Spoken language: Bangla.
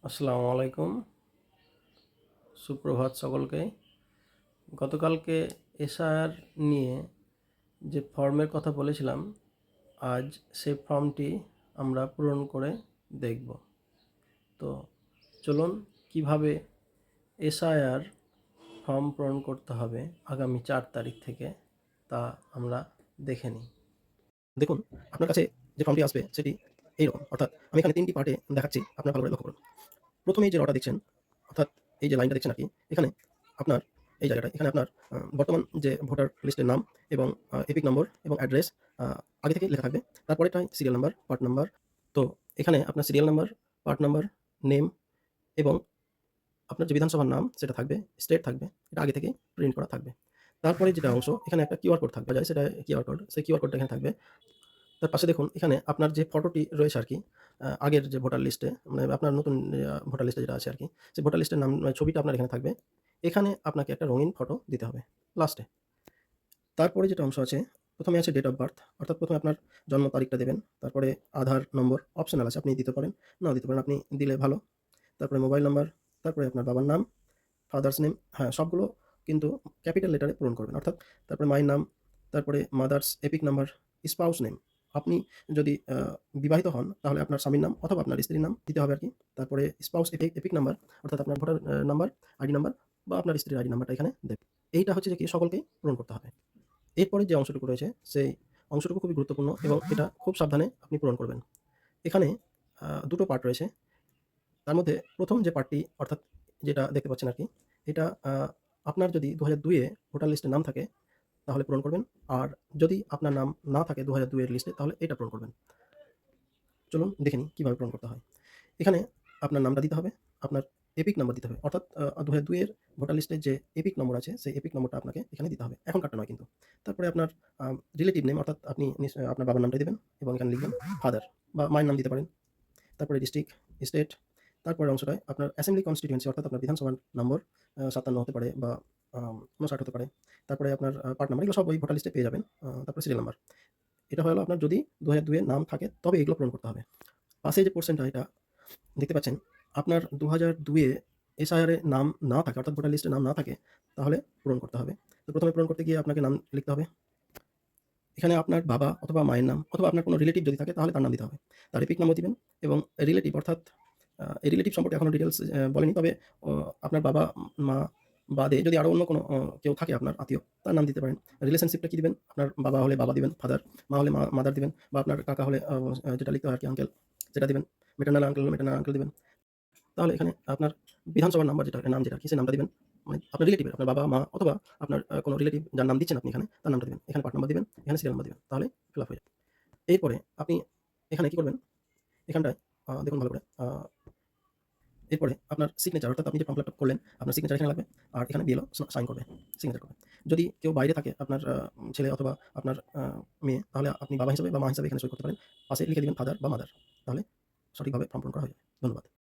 আসসালামু আলাইকুম, সুপ্রভাত সকলকে। গতকালকে এসআইআর নিয়ে যে ফর্মের কথা বলেছিলাম, আজ সেই ফর্মটি আমরা পূরণ করে দেখব। তো চলুন কিভাবে এসআইআর ফর্ম পূরণ করতে হবে আগামী 4 তারিখ থেকে তা আমরা দেখে নিই। দেখুন, আপনার কাছে যে ফর্মটি আসবে সেটি এইরকম। অর্থাৎ আমি এখানে ৩ টি পার্টে দেখাচ্ছি, আপনারা ভালো করে লক্ষ্য করুন। ১ম এই যে রটা দেখছেন, অর্থাৎ এই যে লাইনটা দেখছেন আরকি, এখানে আপনার এই জায়গাটায় এখানে আপনার বর্তমান যে ভোটার লিস্টের নাম এবং এপিক নম্বর এবং অ্যাড্রেস আ আগে থেকেই লেখা থাকবে। তারপরেরটায় সিরিয়াল নাম্বার, পার্ট নাম্বার। তো এখানে আপনার serial number, part number, name এবং আপনার যে বিধানসভার নাম সেটা থাকবে, স্টেট থাকবে। এটা আগে থেকেই প্রিন্ট করা থাকবে। তারপরে যেটা অংশ, এখানে একটা কিউআর কোড থাকবে, সেটা কিউআর কোড। সেই কিউআর কোডটা এখানে থাকবে। তার পাশে দেখুন এখানে আপনার যে ফটোটি রয়েছে আরকি, আগের যে ভোটার লিস্টে মানে আপনার নতুন ভোটার লিস্টে যেটা আছে আরকি, সেই ভোটার লিস্টের নাম ছবিটা আপনার এখানে থাকবে। এখানে আপনাকে একটা রঙিন ফটো দিতে হবে লাস্টে। তারপরে যেটা অংশ আছে, ১ম এ আছে ডেট অফ বার্থ, অর্থাৎ ১ম এ আপনার জন্ম তারিখটা দেবেন। তারপরে আধার নম্বর অপশনাল আছে, আপনি দিতে পারেন, নাও দিতে পারেন, আপনি দিলে ভালো। তারপরে মোবাইল নাম্বার, তারপরে আপনার বাবার নাম, ফাদার্স নেম, হ্যাঁ, সবগুলো কিন্তু ক্যাপিটাল লেটারে পূরণ করবেন। অর্থাৎ তারপরে মায়ের নাম, তারপরে mother's epic number, spouse name. আপনি যদি বিবাহিত হন তাহলে আপনার স্বামীর নাম অথবা আপনার স্ত্রীর নাম দিতে হবে আরকি। তারপরে স্পাউস এপিক নাম্বার, অর্থাৎ আপনার ভোটার নাম্বার, আইডি নাম্বার বা আপনার স্ত্রীর আইডি নাম্বারটা এখানে দেবেন। এইটা হচ্ছে যে কি সকলকেই পূরণ করতে হবে। এরপরে যে অংশটুকু রয়েছে সেই অংশটুকু খুবই গুরুত্বপূর্ণ এবং এটা খুব সাবধানে আপনি পূরণ করবেন। এখানে ২ টো পার্ট রয়েছে। তার মধ্যে ১ম যে পার্টটি, অর্থাৎ যেটা দেখতে পাচ্ছেন আরকি, এটা আপনার যদি ২০০২ এ ভোটার লিস্টে নাম থাকে তাহলে পূরণ করবেন। আর যদি আপনার নাম না থাকে ২০০২ এর লিস্টে তাহলে এটা পূরণ করবেন। চলুন দেখে নিই কিভাবে পূরণ করতে হয়। এখানে আপনার নামটা দিতে হবে, আপনার এপিক নাম্বার দিতে হবে। অর্থাৎ ২০০২ এর ভোটার লিস্টের যে এপিক নম্বর আছে সেই এপিক নম্বরটা আপনাকে এখানে দিতে হবে। এখনকারটা নয় কিন্তু। তারপরে আপনার আ রিলেটিভ নেম, অর্থাৎ আপনি আপনার বাবার নামটাই দিবেন এবং এখানে লিখবেন ফাদার বা মায়ের নাম দিতে পারেন। তারপরে ডিস্ট্রিক্ট, স্টেট, তারপরের অংশটায় আপনার অ্যাসেম্বলি কনস্টিটিউয়েন্সি, অর্থাৎ আপনার বিধানসভার নম্বর ৫৭ হতে পারে বা ৫৯ হতে পারে। তারপরে আপনার পার্ট নাম্বার, এগুলো সব ওই ভোটার লিস্টে পেয়ে যাবেন। তারপরে সিরিয়াল নাম্বার। এটা হলো আপনার যদি ২০০২ এর নাম থাকে তবে এগুলো পূরণ করতে হবে। পাশে যে পোরশনটা এটা দেখতে পাচ্ছেন, আপনার ২০০২ এ এসআইআর এ নাম না থাকে, অর্থাৎ ভোটার লিস্টে নাম না থাকে তাহলে পূরণ করতে হবে। তো ১ম এ পূরণ করতে গিয়ে আপনাকে নাম লিখতে হবে। এখানে আপনার বাবা অথবা মায়ের নাম অথবা আপনার কোনো রিলেটিভ যদি থাকে তাহলে তার নাম দিতে হবে। তার এপিক নাম্বার দিবেন এবং রিলেটিভ, অর্থাৎ এই রিলেটিভ সম্পর্কে এখনো ডিটেইলস বলেনি। তবে আপনার বাবা, মা বাদে যদি আরো অন্য কোনো কেউ থাকে আপনার আত্মীয়, তার নাম দিতে পারেন। রিলেশনশিপটা কি দিবেন? আপনার বাবা হলে বাবা দিবেন, ফাদার, মা হলে মাদার দিবেন বা আপনার কাকা হলে যেটা লিখতে হয় আরকি আঙ্কেল, সেটা দিবেন। ম্যাটারনাল আঙ্কেল হলে ম্যাটারনাল আঙ্কেল দিবেন। তাহলে এখানে আপনার বিধানসভার নাম্বার যেটা, নাম যেটা আরকি, সেই নামটা দিবেন। মানে আপনার রিলেটিভের, আপনার বাবা, মা অথবা আপনার কোনো রিলেটিভ যার নাম দিচ্ছেন আপনি এখানে, তার নামটা দিবেন। এখানে পার্ট নাম্বার দিবেন, এখানে সিরিয়াল নাম্বার দিবেন। তাহলে ফিল আপ হয়ে যাবে। এরপরে আপনি এখানে কি করবেন? এখানটায় দেখুন ভালো করে। এরপরে আপনার সিগনেচার, অর্থাৎ আপনি যে ফর্ম ফিল আপ করলেন, আপনার সিগনেচার এখানে লাগবে। আর এখানে বিএলও সাইন করবে, সিগনেচার করবে। যদি কেউ বাইরে থাকে, আপনার ছেলে অথবা আপনার মেয়ে, তাহলে আপনি বাবা হিসাবে বা মা হিসাবে এখানে সই করতে পারেন। পাশে লিখে দিবেন ফাদার বা মাদার। তাহলে সঠিকভাবে ফর্ম পূরণ করা হয়ে যাবে। ধন্যবাদ।